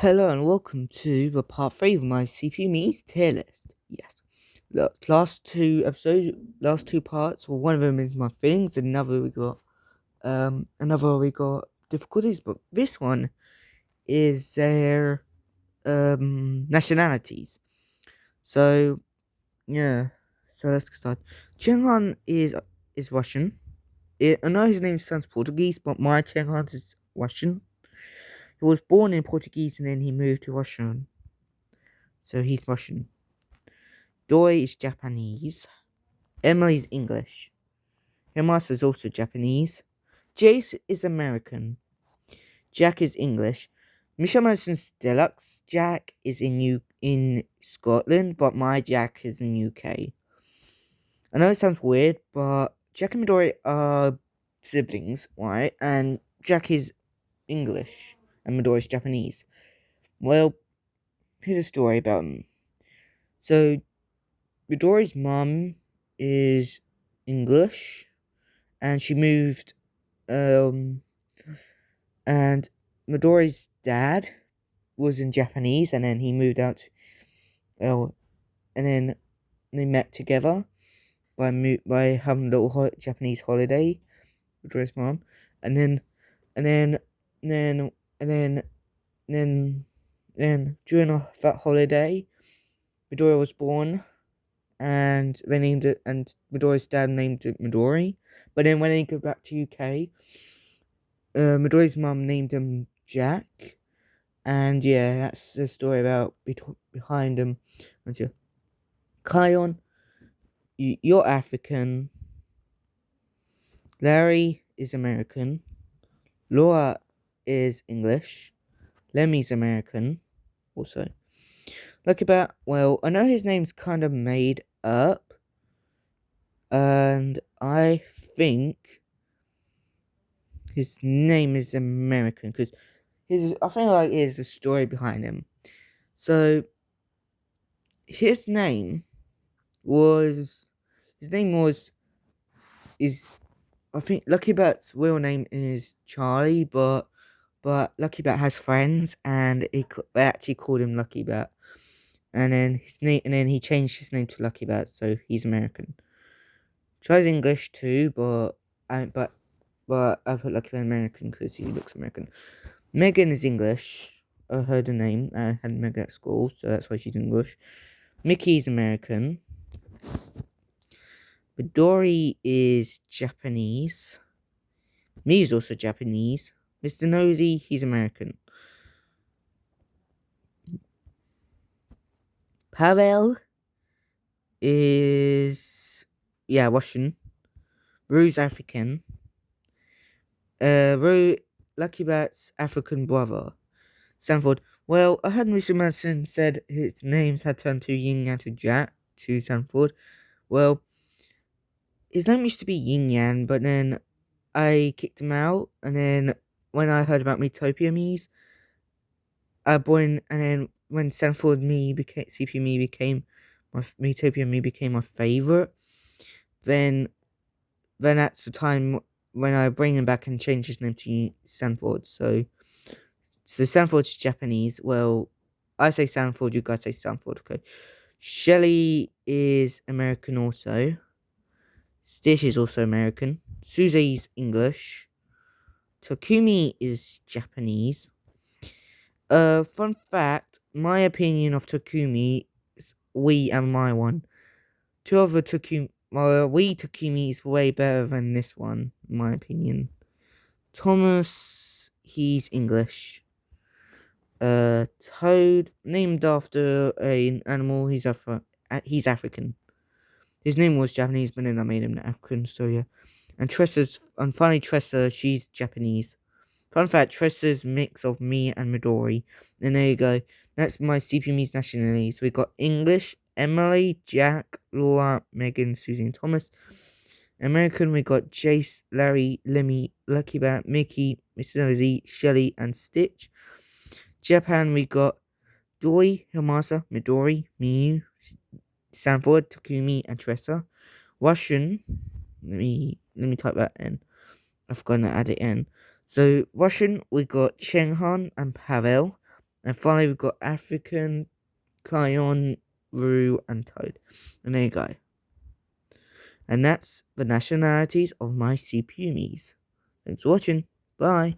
Hello and welcome to the part 3 of my CPU miis tier list. Yes. Look, last two parts, well, one of them is my feelings, and another we got difficulties, but this one is their nationalities. So yeah. So let's get started. Chenghan is Russian. I know his name sounds Portuguese, but my Chenghan is Russian. He was born in Portuguese and then he moved to Russian. So he's Russian. Doi is Japanese. Emily's English. Himasa is also Japanese. Jace is American. Jack is English. Michelle Madison's Deluxe. Jack is in Scotland, but my Jack is in UK. I know it sounds weird, but Jack and Midori are siblings, right? And Jack is English and Midori is Japanese. Well, here's a story about them. So Midori's mum is English, and she moved. And Midori's dad was in Japanese, and then he moved out. And then they met together by having a little Japanese holiday. Midori's mum, and then and then and then and then then during that holiday, Midori was born. And they named it, and Midori's dad named it Midori. But then when they go back to UK, Midori's mum named him Jack. And yeah, that's the story about behind him. Until Kion, you're African. Larry is American. Laura is English. Lemmy's American, also. I know his name's kind of made up. And I think his name is American because I think there's a story behind him. So his name was I think Lucky Bat's real name is Charlie, but Lucky Bat has friends, and they actually called him Lucky Bat, and then he changed his name to Lucky Bat, so he's American. Charlie's English too, but I put Lucky Bat American because he looks American. Megan is English. I heard her name. I had Megan at school, so that's why she's English. Mickey's American. Midori is Japanese. Me is also Japanese. Mr. Nosy, he's American. Pavel is Russian. Rue's African. Lucky Bat's African brother. Sanford. Well, I heard Mr. Madison said his names had turned to Yin Yang to Jack to Sanford. Well, his name used to be Yin Yang, but then I kicked him out, and then when I heard about Metopia Miis, and then when Sanford Me became CPU Me became my Metopia Me became my favorite, then that's the time when I bring him back and change his name to Sanford. So Sanford's Japanese. Well, I say Sanford, you guys say Sanford, okay? Shelly is American also. Stitch is also American. Susie's English. Takumi is Japanese. Fun fact, my opinion of Takumi is we and my one. Two of the Takumi, Takumi is way better than this one, in my opinion. Thomas, he's English. Toad, named after an animal, he's African. His name was Japanese, but then I made him African, so yeah. And finally Tressa, she's Japanese. Fun fact, Tressa's mix of me and Midori. And there you go. That's my CPU Miis nationalities. We got English, Emily, Jack, Laura, Megan, Susie, and Thomas. American, we got Jace, Larry, Lemmy, Lucky Bat, Mickey, Mr. Nosy, Shelly, and Stitch. Japan, we got Doi, Himasa, Midori, Miyu, Sanford, Takumi, and Tressa. Russian, let me type that in. I've forgotten to add it in. So Russian, we got Chenghan and Pavel. And finally, we've got African, Kion, Roo, and Toad. And there you go. And that's the nationalities of my CPU miis. Thanks for watching. Bye.